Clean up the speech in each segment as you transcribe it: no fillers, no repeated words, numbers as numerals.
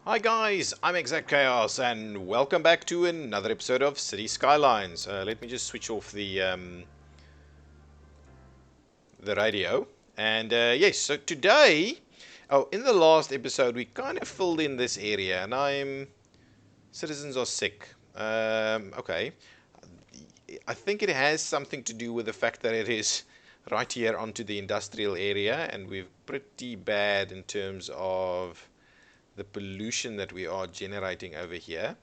Hi guys, I'm ExactChaos and welcome back to another episode of Cities Skylines. Let me just switch off the radio. And yes, so today, in the last episode we kind of filled in this area and citizens are sick. Okay, I think it has something to do with the fact that it is right here onto the industrial area and we're pretty bad in terms of the pollution that we are generating over here.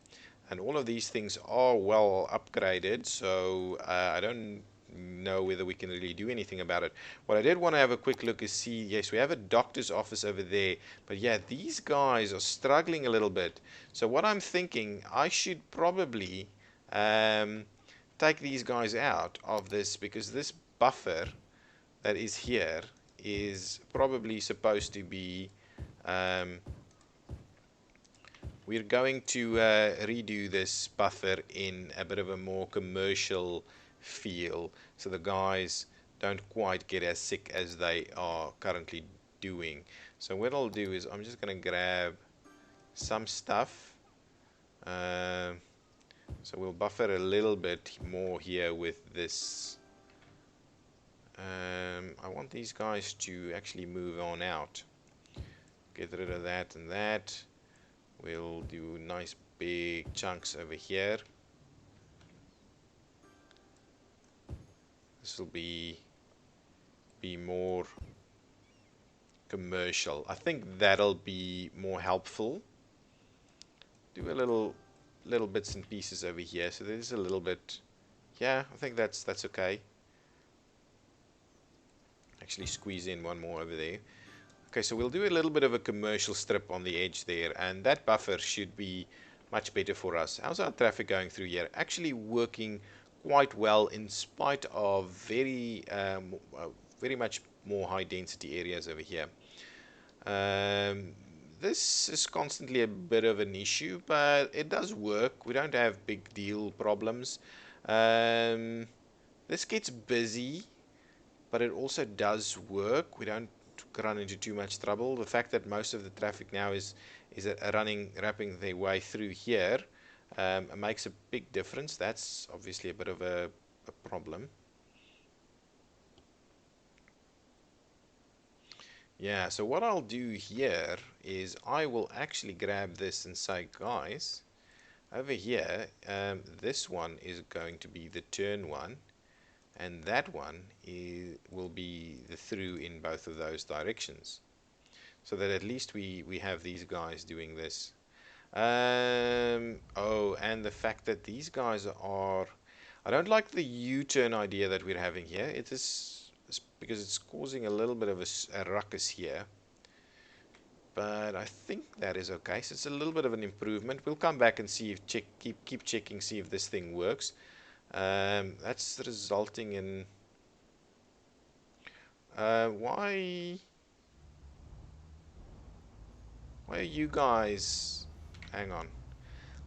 And all of these things are well upgraded, so I don't know whether we can really do anything about it. What I did want to have a quick look is see, yes, we have a doctor's office over there, but yeah, these guys are struggling a little bit. So what I'm thinking, I should probably um, take these guys out of this, because this buffer that is here is probably supposed to be um, we're going to redo this buffer in a bit of a more commercial feel, so the guys don't quite get as sick as they are currently doing. So what I'll do is I'm just going to grab some stuff. So we'll buffer a little bit more here with this. I want these guys to actually move on out. Get rid of that and that. We'll do nice big chunks over here. This will be more commercial. I think that'll be more helpful. Do a little bits and pieces over here. So there's a little bit. Yeah, I think that's okay. Actually squeeze in one more over there. Okay, so we'll do a little bit of a commercial strip on the edge there, and that buffer should be much better for us. How's our traffic going through here? Actually working quite well in spite of very much more high density areas over here. This is constantly a bit of an issue, but it does work. We don't have big deal problems. This gets busy, but it also does work. We don't run into too much trouble. The fact that most of the traffic now is wrapping their way through here makes a big difference. That's obviously a bit of a problem. Yeah, so what I'll do here is I will actually grab this and say, guys, over here, this one is going to be the turn one, and that one will be the through in both of those directions, so that at least we have these guys doing this. Oh, and the fact that these guys are, I don't like the U-turn idea that we're having here. It is because it's causing a little bit of a ruckus here, but I think that is okay. So it's a little bit of an improvement. We'll come back and see if keep checking, see if this thing works. That's resulting in why are you guys, hang on,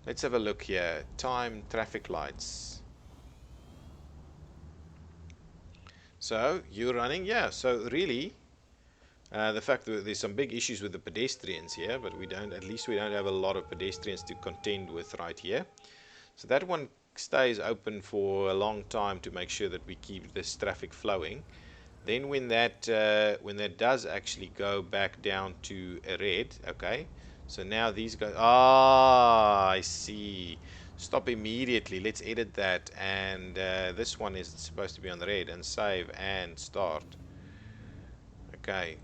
let's have a look here. Time traffic lights. So you're running, yeah. So really, the fact that there's some big issues with the pedestrians here, but at least we don't have a lot of pedestrians to contend with right here. So that one stays open for a long time to make sure that we keep this traffic flowing. Then when that does actually go back down to a red, okay. So now these guys, I see. Stop immediately. Let's edit that, and this one is supposed to be on the red, and save and start. Okay.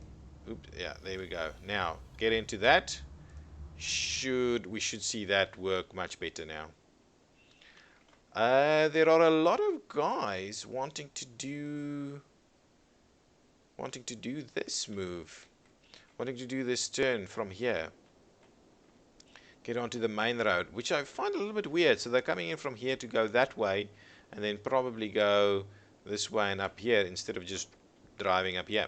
Oops. Yeah, there we go. Now get into that. We should see that work much better now. There are a lot of guys wanting to do this move, wanting to do this turn from here, get onto the main road, which I find a little bit weird. So they're coming in from here to go that way, and then probably go this way and up here instead of just driving up here,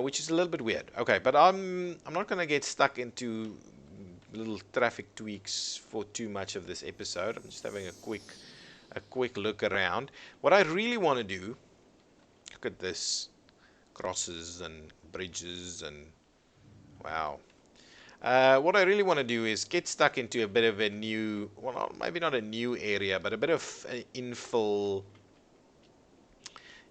which is a little bit weird. Okay, but I'm not going to get stuck into little traffic tweaks for too much of this episode. I'm just having a quick look around. What I really want to do, look at this, crosses and bridges, and wow. What I really want to do is get stuck into a bit of a new, well, maybe not a new area, but a bit of infill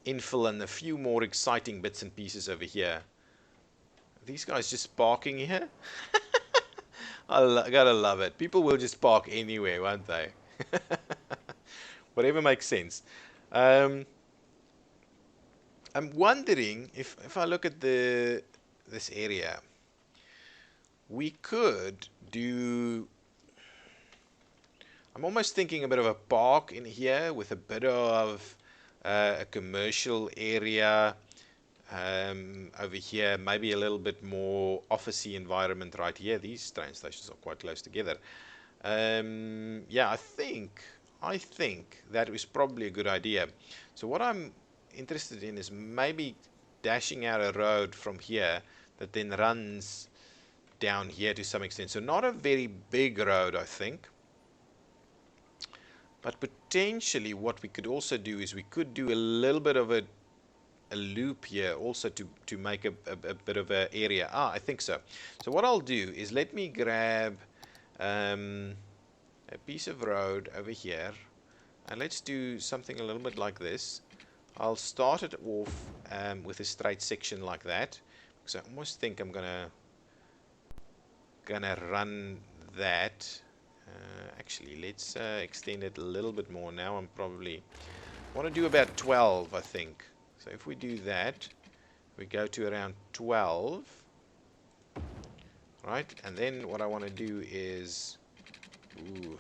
and a few more exciting bits and pieces over here. Are these guys just parking here? Gotta love it. People will just park anywhere, won't they? Whatever makes sense. Um, I'm wondering if I look at this area, we could do. I'm almost thinking a bit of a park in here with a bit of a commercial area over here, maybe a little bit more officey environment right here. These train stations are quite close together. Yeah, I think that is probably a good idea. So what I'm interested in is maybe dashing out a road from here that then runs down here to some extent. So not a very big road, I think. But potentially what we could also do is we could do a little bit of a loop here also to make a bit of an area. I think so. So what I'll do is let me grab a piece of road over here, and let's do something a little bit like this. I'll start it off with a straight section like that, because I almost think I'm gonna run that. Actually, let's extend it a little bit more. Now I'm probably want to do about 12, I think. So if we do that, we go to around 12, right? And then what I want to do is, what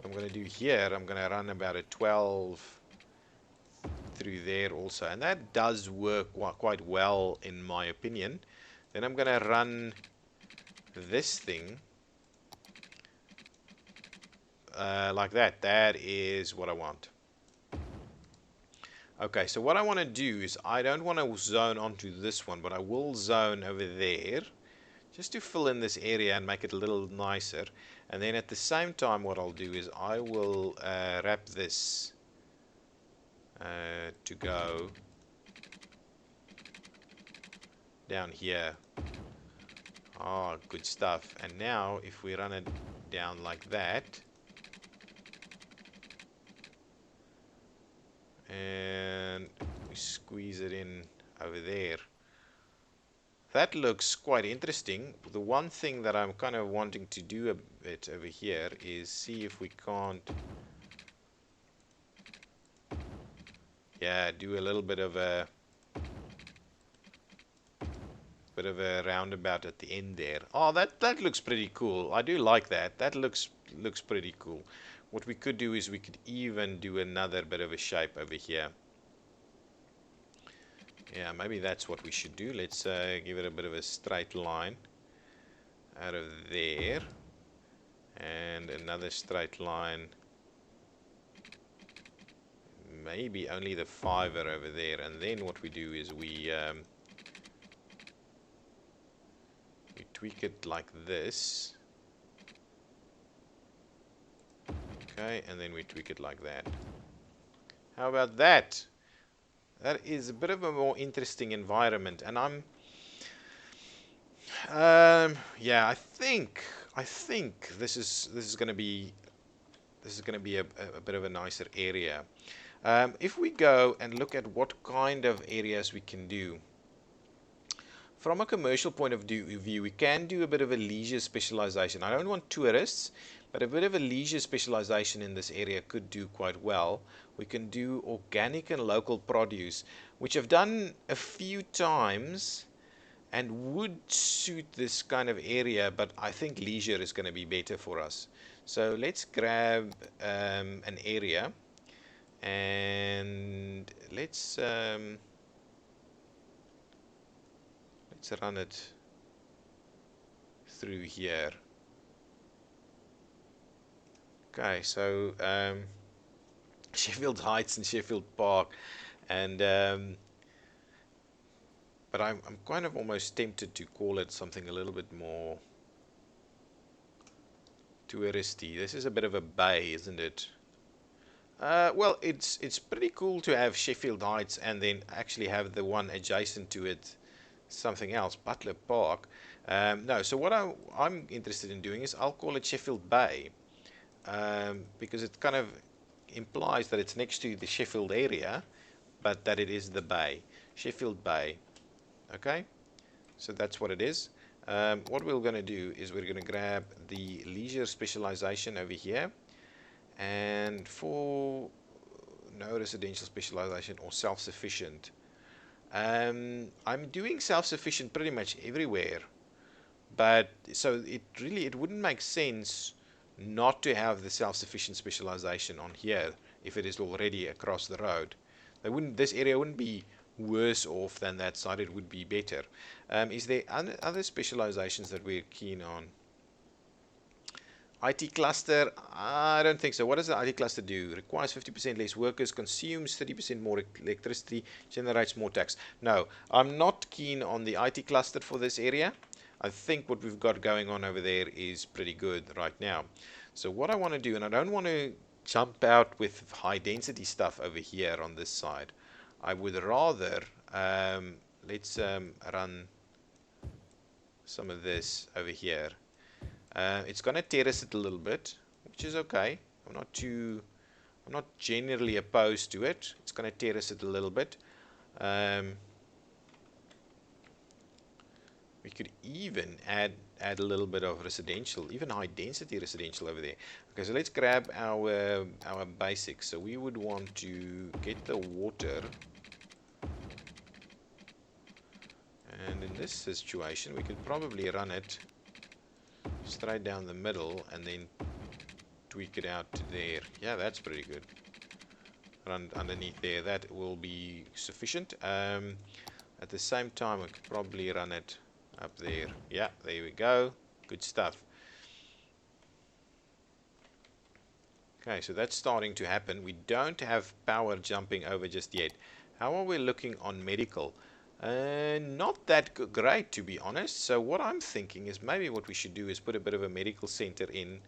I'm going to do here, I'm going to run about a 12 through there also, and that does work quite well in my opinion. Then I'm going to run this thing like that. That is what I want. Okay, so what I want to do is I don't want to zone onto this one, but I will zone over there just to fill in this area and make it a little nicer. And then at the same time what I'll do is I will wrap this to go down here. Oh, good stuff. And now if we run it down like that, and we squeeze it in over there, that looks quite interesting. The one thing that I'm kind of wanting to do a bit over here is see if we can't, yeah, do a little bit of a roundabout at the end there. Oh, that looks pretty cool. I do like that. That looks pretty cool. What we could do is we could even do another bit of a shape over here. Yeah, maybe that's what we should do. Let's give it a bit of a straight line out of there, and another straight line, maybe only the fiver over there. And then what we do is we tweak it like this. Okay, and then we tweak it like that. How about that? That is a bit of a more interesting environment, and I'm yeah, I think this is going to be a bit of a nicer area. If we go and look at what kind of areas we can do from a commercial point of view, we can do a bit of a leisure specialization. I don't want tourists, but a bit of a leisure specialization in this area could do quite well. We can do organic and local produce, which I've done a few times and would suit this kind of area, but I think leisure is going to be better for us. So let's grab an area, and let's run it through here. Okay, so Sheffield Heights and Sheffield Park, and but I'm kind of almost tempted to call it something a little bit more touristy. This is a bit of a bay, isn't it? Well, it's pretty cool to have Sheffield Heights and then actually have the one adjacent to it something else, Butler Park. No, so what I'm interested in doing is I'll call it Sheffield Bay, because it kind of implies that it's next to the Sheffield area, but that it is the bay. Sheffield Bay. Okay, so that's what it is. What we're going to do is we're going to grab the leisure specialization over here, and for no residential specialization or self-sufficient, I'm doing self-sufficient pretty much everywhere, but so it wouldn't make sense not to have the self-sufficient specialization on here if it is already across the road. This area wouldn't be worse off than that side, it would be better. Is there other specializations that we're keen on? IT cluster, I don't think so. What does the IT cluster do? Requires 50% less workers, consumes 30% more electricity, generates more tax. No, I'm not keen on the IT cluster for this area. I think what we've got going on over there is pretty good right now. So what I want to do, and I don't want to jump out with high density stuff over here on this side. I would rather, let's run some of this over here. It's going to terrace it a little bit, which is okay. I'm not generally opposed to it. It's going to terrace it a little bit. We could even add a little bit of residential, even high density residential over there. Okay, so let's grab our basics. So we would want to get the water, and in this situation we could probably run it straight down the middle and then tweak it out to there. Yeah, that's pretty good. Run underneath there, that will be sufficient. At the same time I could probably run it up there. Yeah, there we go. Good stuff. Okay, so that's starting to happen. We don't have power jumping over just yet. How are we looking on medical? Not that great, to be honest. So what I'm thinking is maybe what we should do is put a bit of a medical center in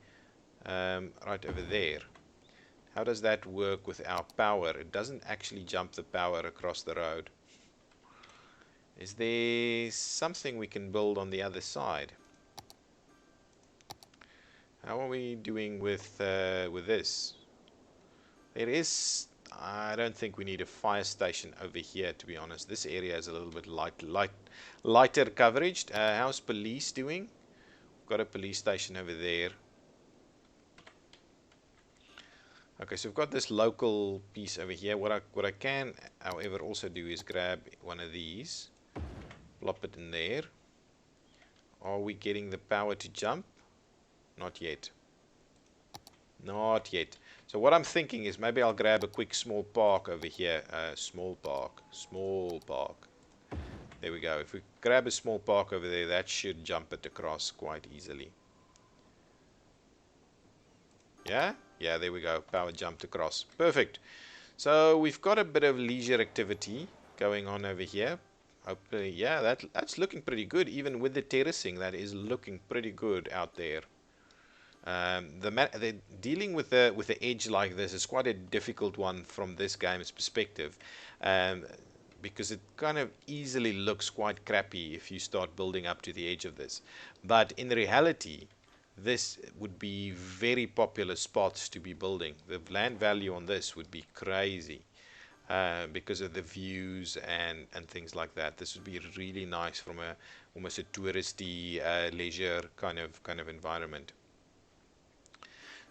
right over there. How does that work with our power? It doesn't actually jump the power across the road. Is there something we can build on the other side? How are we doing with this? There is. I don't think we need a fire station over here, to be honest. This area is a little bit lighter coverage. How's police doing? We've got a police station over there. Okay, so we've got this local piece over here. What I can, however, also do is grab one of these, plop it in there. Are we getting the power to jump? Not yet. Not yet. So what I'm thinking is maybe I'll grab a quick small park over here. Small park. There we go. If we grab a small park over there, that should jump it across quite easily. Yeah? Yeah, there we go. Power jumped across. Perfect. So we've got a bit of leisure activity going on over here. Hopefully, yeah, that's looking pretty good. Even with the terracing, that is looking pretty good out there. Dealing with the edge like this is quite a difficult one from this game's perspective, because it kind of easily looks quite crappy if you start building up to the edge of this. But in reality, this would be very popular spots to be building. The land value on this would be crazy, because of the views and things like that. This would be really nice from almost a touristy leisure kind of environment.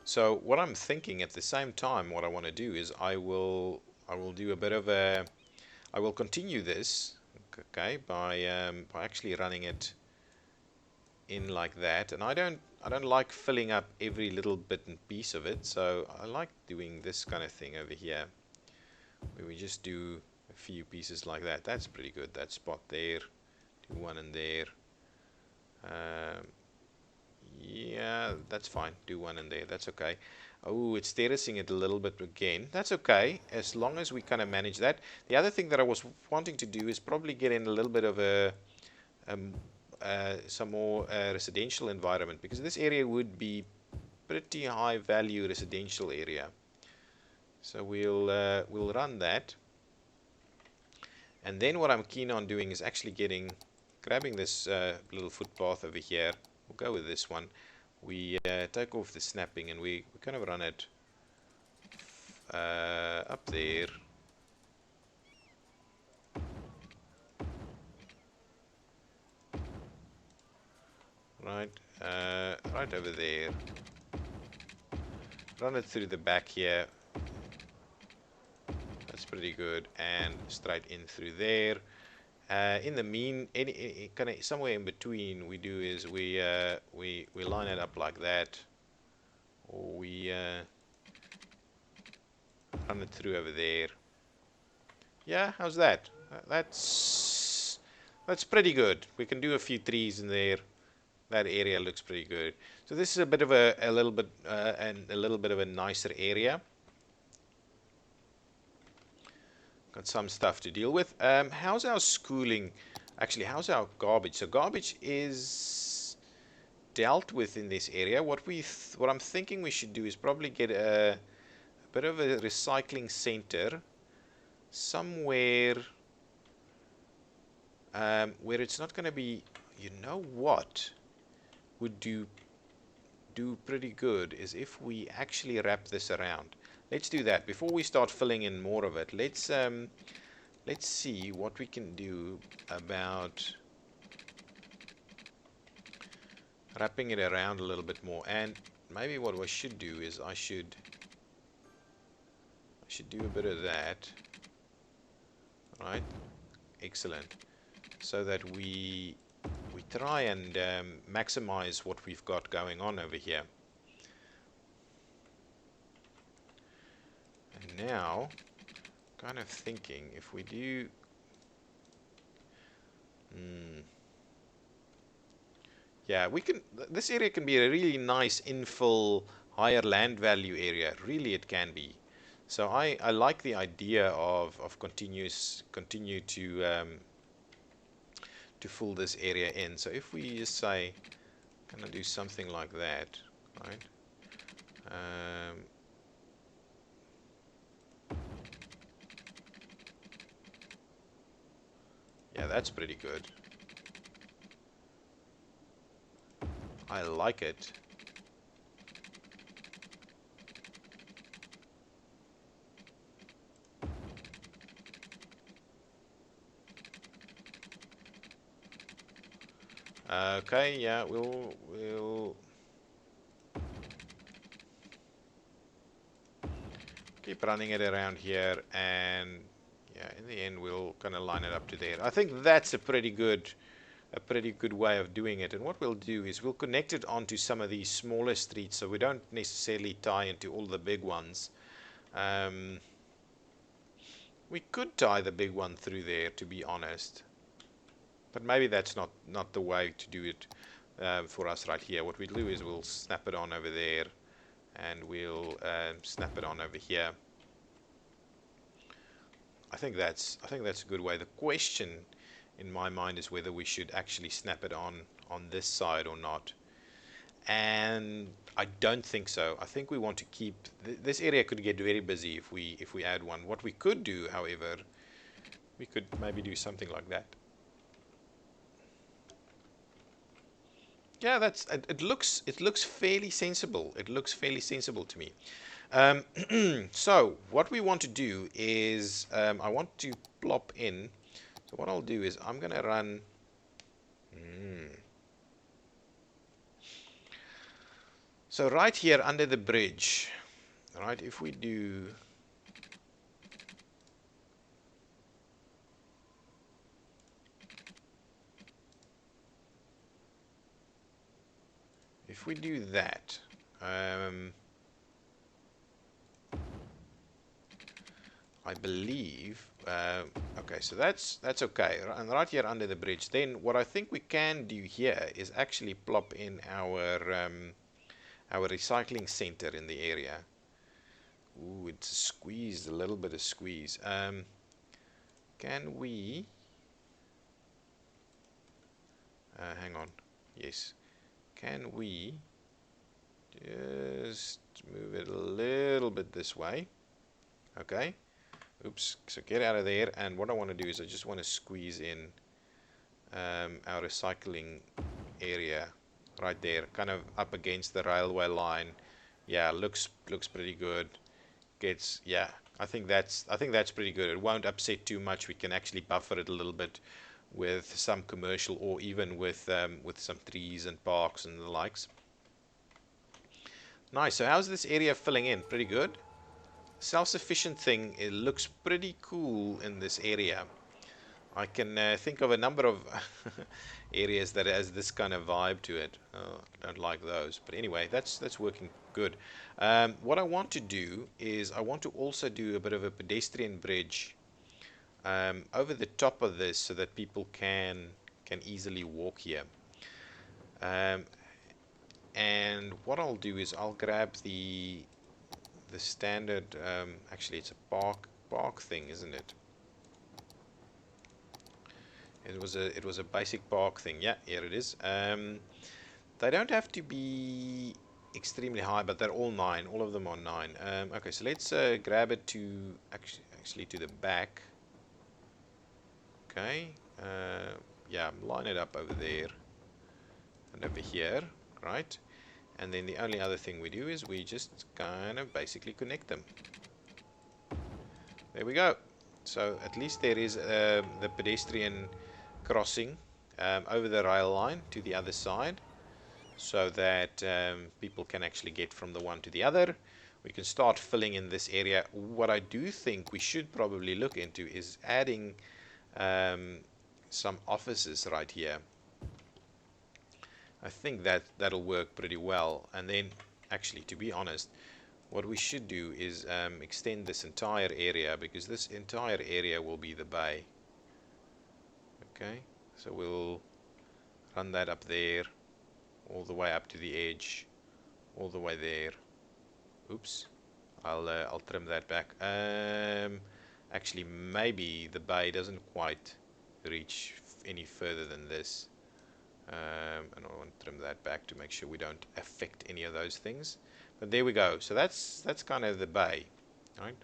So what I'm thinking at the same time, what I want to do is I will do a bit of a, I will continue this, okay, by actually running it in like that. And I don't like filling up every little bit and piece of it, so I like doing this kind of thing over here, where we just do a few pieces like that. That's pretty good. That spot there, do one in there. Yeah, that's fine. Do one in there. That's okay. Oh, it's terracing it a little bit again. That's okay, as long as we kind of manage that. The other thing that I was wanting to do is probably get in a little bit of some more residential environment, because this area would be pretty high value residential area. So we'll run that. And then what I'm keen on doing is actually getting grabbing this little footpath over here. We'll go with this one. We take off the snapping and we kind of run it up there. Right, right over there. Run it through the back here. That's pretty good. And straight in through there. In the mean, any kind of somewhere in between, we do is we line it up like that, or we run it through over there. Yeah, how's that? That's pretty good. We can do a few trees in there. That area looks pretty good. So this is a bit of a little bit of a nicer area. Got some stuff to deal with. How's our schooling? Actually, how's our garbage? So garbage is dealt with in this area. What I'm thinking we should do is probably get a bit of a recycling center somewhere where it's not going to be. You know what would do pretty good is if we actually wrap this around. Let's do that before we start filling in more of it. Let's see what we can do about wrapping it around a little bit more. And maybe what I should do is I should do a bit of that. Right? Excellent. So that we try and maximize what we've got going on over here. And now, kind of thinking if we do yeah, we can. This area can be a really nice infill, higher land value area. Really, it can be. So I like the idea of continue to fill this area in. So if we just say, gonna do something like that, right? Yeah, that's pretty good. I like it. Okay, yeah, we'll keep running it around here, and yeah, in the end we'll kind of line it up to there. I think that's a pretty good way of doing it. And what we'll do is we'll connect it onto some of these smaller streets, so we don't necessarily tie into all the big ones. We could tie the big one through there, to be honest. But maybe that's not the way to do it for us right here. What we'll do is we'll snap it on over there, and we'll snap it on over here. I think that's a good way. The question in my mind is whether we should actually snap it on this side or not. And I don't think so. I think we want to keep this area could get very busy if we add one. What we could do, however, we could maybe do something like that. Yeah, it looks fairly sensible. It looks fairly sensible to me. So what we want to do is I want to plop in. So what I'll do is I'm gonna run. So right here under the bridge, right? If we do. If we do that, I believe, okay, so that's okay, and right here under the bridge. Then what I think we can do here is actually plop in our recycling center in the area. Ooh, it's squeezed, a little bit of squeeze. Can we? Hang on. Yes. Can we just move it a little bit this way? Okay. Oops. So get out of there. And what I want to do is I just want to squeeze in our recycling area right there, kind of up against the railway line. Yeah, looks pretty good. Gets, yeah, I think that's pretty good. It won't upset too much. We can actually buffer it a little bit with some commercial, or even with some trees and parks and the likes. Nice. So how's this area filling in? Pretty good. Self-sufficient thing, it looks pretty cool in this area. I can think of a number of areas that has this kind of vibe to it. Oh, I don't like those, but anyway, that's working good. What I want to do is I want to also do a bit of a pedestrian bridge over the top of this, so that people can easily walk here. Um, and what I'll do is I'll grab the standard. Actually, it's a park thing, isn't it? It was a basic park thing. Yeah, here it is. They don't have to be extremely high, but they're all 9. All of them are 9. Okay, so let's grab it to actually to the back. Okay. Yeah, line it up over there and over here, right? And then the only other thing we do is we just kind of basically connect them. There we go. So at least there is the pedestrian crossing over the rail line to the other side, so that people can actually get from the one to the other. We can start filling in this area. What I do think we should probably look into is adding some offices right here. I think that'll work pretty well. And then, actually, to be honest, what we should do is extend this entire area, because this entire area will be the bay. Okay, so we'll run that up there, all the way up to the edge, all the way there. Oops, I'll trim that back. Actually, maybe the bay doesn't quite reach any further than this. And I want to trim that back to make sure we don't affect any of those things. But there we go. So that's kind of the bay, right?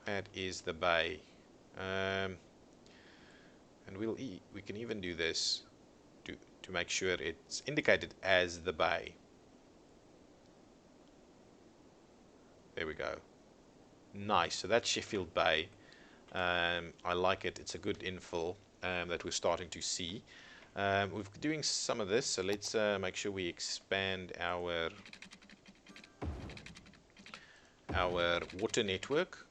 That is the bay. And we can even do this to make sure it's indicated as the bay. There we go. Nice. So that's Sheffield Bay. I like it. It's a good infill that we're starting to see. We're doing some of this, so let's make sure we expand our water network.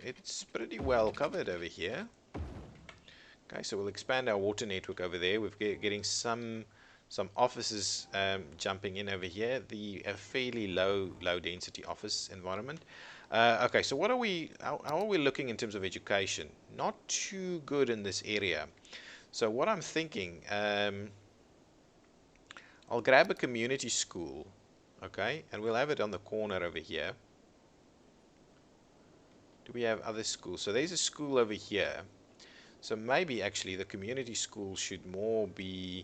It's pretty well covered over here. Okay, so we'll expand our water network over there. We're getting some offices jumping in over here. A fairly low density office environment. Okay, so how are we looking in terms of education? Not too good in this area. So what I'm thinking, I'll grab a community school, okay, and we'll have it on the corner over here. Do we have other schools? So there's a school over here. So maybe actually the community school should more be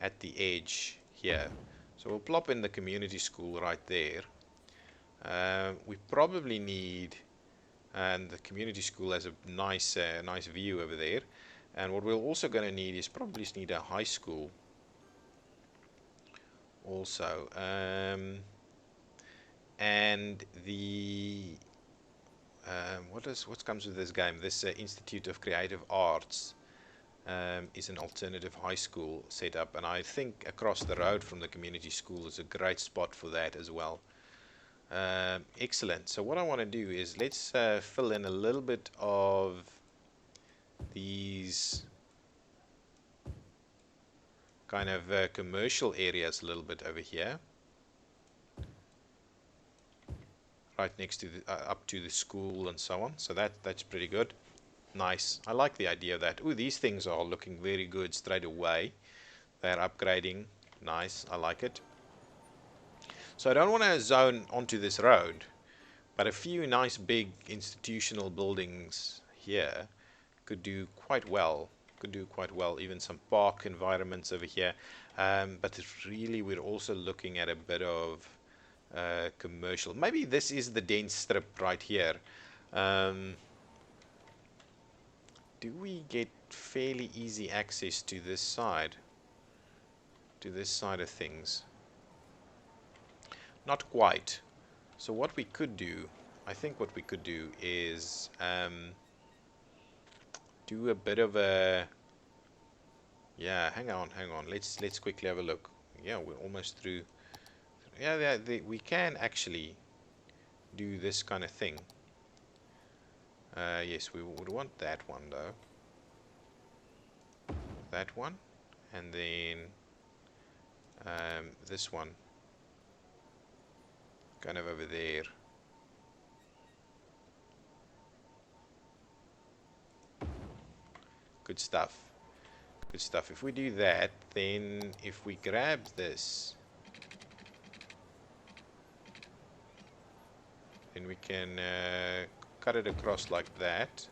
at the edge here. So we'll plop in the community school right there. We probably need, and the community school has a nice view over there. And what we're also going to need is probably need a high school also. And the what comes with this game? This Institute of Creative Arts is an alternative high school set up, and I think across the road from the community school is a great spot for that as well. Excellent. So what I want to do is let's fill in a little bit of these kind of commercial areas a little bit over here, right next to up to the school and so on. So that's pretty good. Nice. I like the idea of that. Ooh, these things are looking very good straight away. They're upgrading. Nice. I like it. So I don't want to zone onto this road, but a few nice big institutional buildings here could do quite well. Even some park environments over here. But really, we're also looking at a bit of commercial. Maybe this is the dense strip right here. do we get fairly easy access to this side? To this side of things? Not quite. So what we could do, I think what we could do is do a bit of a, yeah, hang on, let's quickly have a look. Yeah, we're almost through. Yeah, we can actually do this kind of thing. Yes, we would want that one though. That one, and then this one, kind of over there. Good stuff. Good stuff. If we do that, then if we grab this, then we can cut it across like that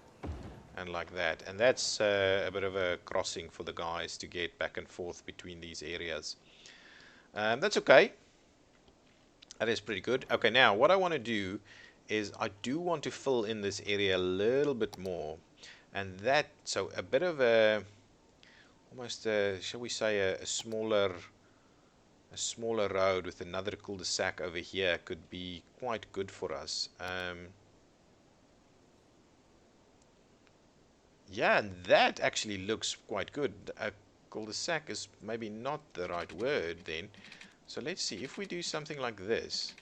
and like that. And that's a bit of a crossing for the guys to get back and forth between these areas. That's okay. That is pretty good. Okay, now what I want to do is I do want to fill in this area a little bit more. And that, so a bit of a, almost a, shall we say a smaller road with another cul-de-sac over here could be quite good for us. Yeah, and that actually looks quite good. A cul-de-sac is maybe not the right word then. So let's see, if we do something like this.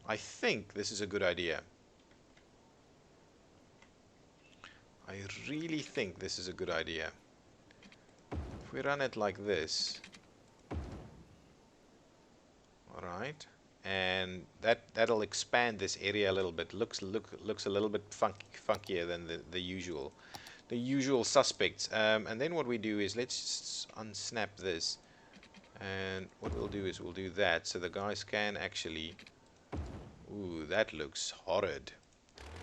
I think this is a good idea. I really think this is a good idea. If we run it like this. Alright. And that'll expand this area a little bit. Looks a little bit funkier than the usual suspects. And then what we do is let's unsnap this, and what we'll do is we'll do that so the guys can actually. Ooh, that looks horrid.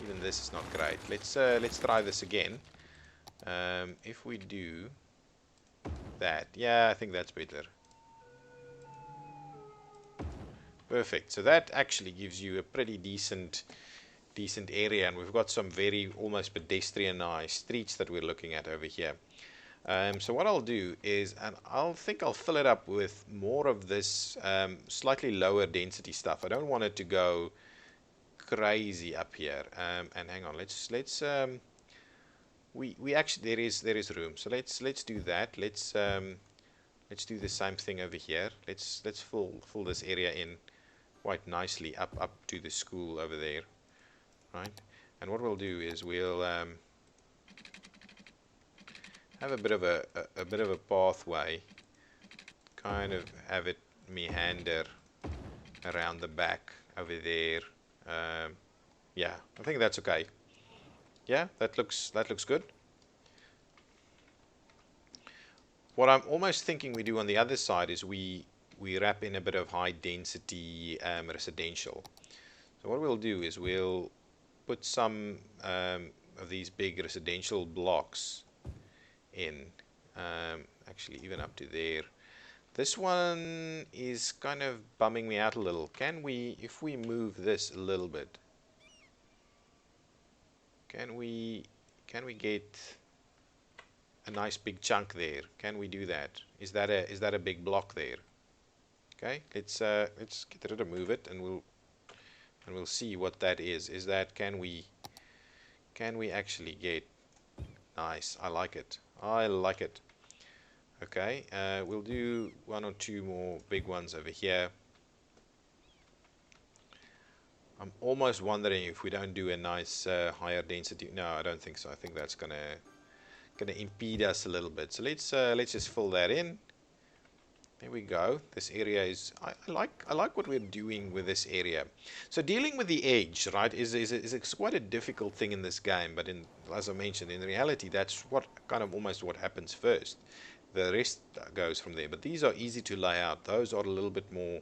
Even this is not great. Let's try this again. If we do that, yeah, I think that's better. Perfect. So that actually gives you a pretty decent area, and we've got some very almost pedestrianized streets that we're looking at over here. So what I'll do is, and I'll fill it up with more of this slightly lower density stuff. I don't want it to go crazy up here. And hang on, we actually there is room. So let's do that. Let's do the same thing over here. Let's fill this area in quite nicely up to the school over there, right? And what we'll do is we'll have a bit of a pathway, kind of have it meander around the back over there. Yeah, I think that's okay. Yeah, that looks good. What I'm almost thinking we do on the other side is we wrap in a bit of high density residential. So what we'll do is we'll put some of these big residential blocks in, actually even up to there. This one is kind of bumming me out a little. Can we, if we move this a little bit, can we get a nice big chunk there? Can we do that? Is that a big block there? Okay, let's get rid of move it, and we'll see what that is. Is that, can we actually get nice? I like it. I like it. Okay, we'll do one or two more big ones over here. I'm almost wondering if we don't do a nice higher density. No, I don't think so. I think that's gonna impede us a little bit. So let's just fill that in. There we go. This area is, I like what we're doing with this area. So dealing with the edge, right, is quite a difficult thing in this game. But as I mentioned, in reality, that's what kind of almost what happens first. The rest goes from there. But these are easy to lay out. Those are a little bit more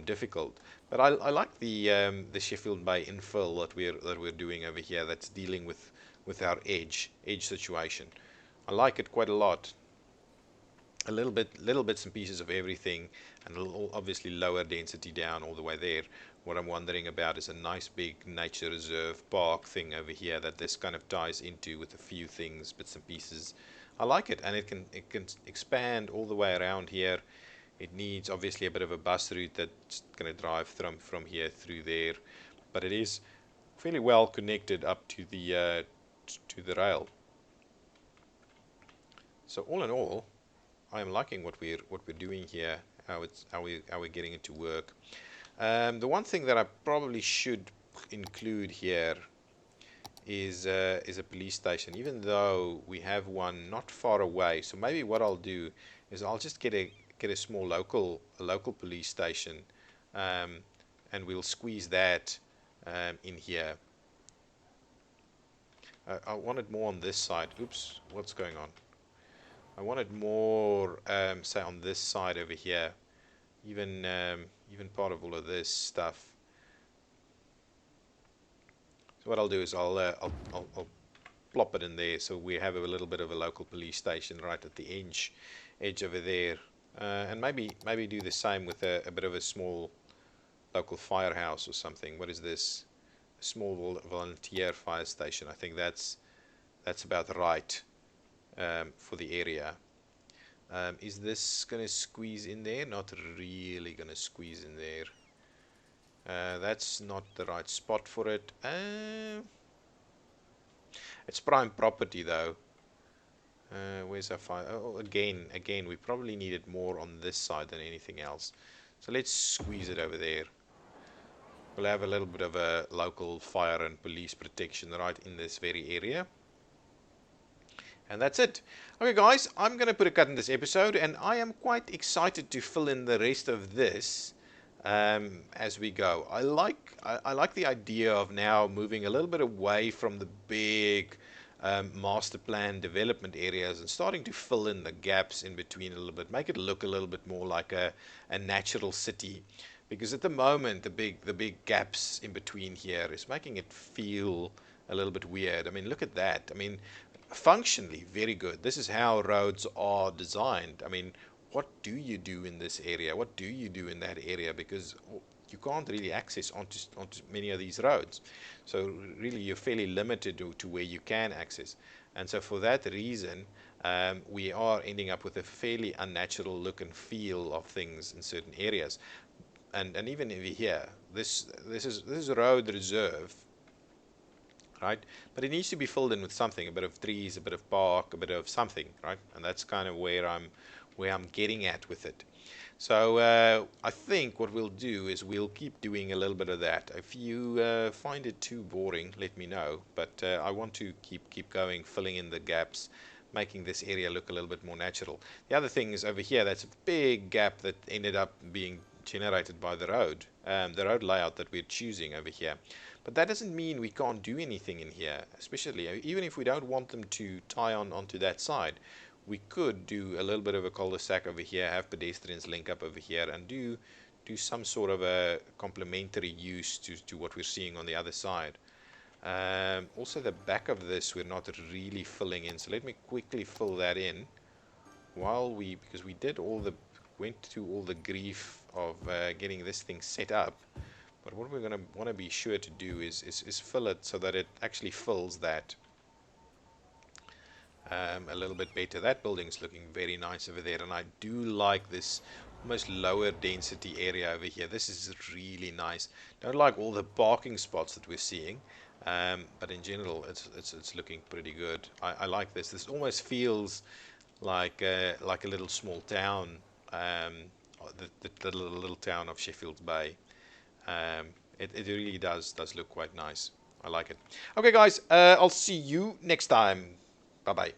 difficult. But I like the Sheffield Bay infill that we're doing over here. That's dealing with our edge situation. I like it quite a lot. A little bits and pieces of everything, and obviously lower density down all the way there. what I'm wondering about is a nice big nature reserve park thing over here that this kind of ties into with a few things, bits and pieces. I like it, and it can expand all the way around here. It needs obviously a bit of a bus route that's going to drive from here through there, but it is fairly well connected up to the rail. So all in all, I am liking what we're doing here, how we're getting it to work. The one thing that I probably should include here is a police station, even though we have one not far away. So maybe what I'll do is I'll just get a small local police station, and we'll squeeze that in here. I wanted more on this side. Oops, what's going on? I wanted more, say, on this side over here. Even part of all of this stuff. So what I'll do is I'll plop it in there, so we have a little bit of a local police station right at the edge over there, and maybe do the same with a bit of a small local firehouse or something. What is this? A small volunteer fire station. I think that's about right for the area. Is this going to squeeze in there? Not really going to squeeze in there. That's not the right spot for it. It's prime property though. Where's our fire? Oh, again, we probably needed more on this side than anything else. So let's squeeze it over there. We'll have a little bit of a local fire and police protection right in this very area. And that's it. Okay guys, I'm going to put a cut in this episode, and I am quite excited to fill in the rest of this as we go. I like the idea of now moving a little bit away from the big master plan development areas and starting to fill in the gaps in between a little bit, make it look a little bit more like a natural city. Because at the moment, the big gaps in between here is making it feel a little bit weird. I mean, look at that. I mean, functionally very good. This is how roads are designed. I mean, what do you do in this area? What do you do in that area? Because you can't really access onto many of these roads. So really, you're fairly limited to where you can access. And so for that reason, we are ending up with a fairly unnatural look and feel of things in certain areas. And even over here, this is a road reserve, right? But it needs to be filled in with something, a bit of trees, a bit of park, a bit of something, right? And that's kind of where I'm getting at with it. So I think what we'll do is we'll keep doing a little bit of that. If you find it too boring, let me know. But I want to keep going, filling in the gaps, making this area look a little bit more natural. The other thing is over here, that's a big gap that ended up being generated by the road layout that we're choosing over here. But that doesn't mean we can't do anything in here, especially even if we don't want them to tie onto that side. We could do a little bit of a cul-de-sac over here, have pedestrians link up over here, and do some sort of a complementary use to what we're seeing on the other side. Also, the back of this we're not really filling in, so let me quickly fill that in because we went through all the grief of getting this thing set up. But what we're going to want to be sure to do is fill it so that it actually fills that a little bit better. That building's looking very nice over there, and I do like this almost lower density area over here. This is really nice. Don't like all the parking spots that we're seeing, but in general it's looking pretty good. I like this. This almost feels like a little small town, the little town of Sheffield Bay. It really does look quite nice. I like it. Okay guys, I'll see you next time. Bye bye.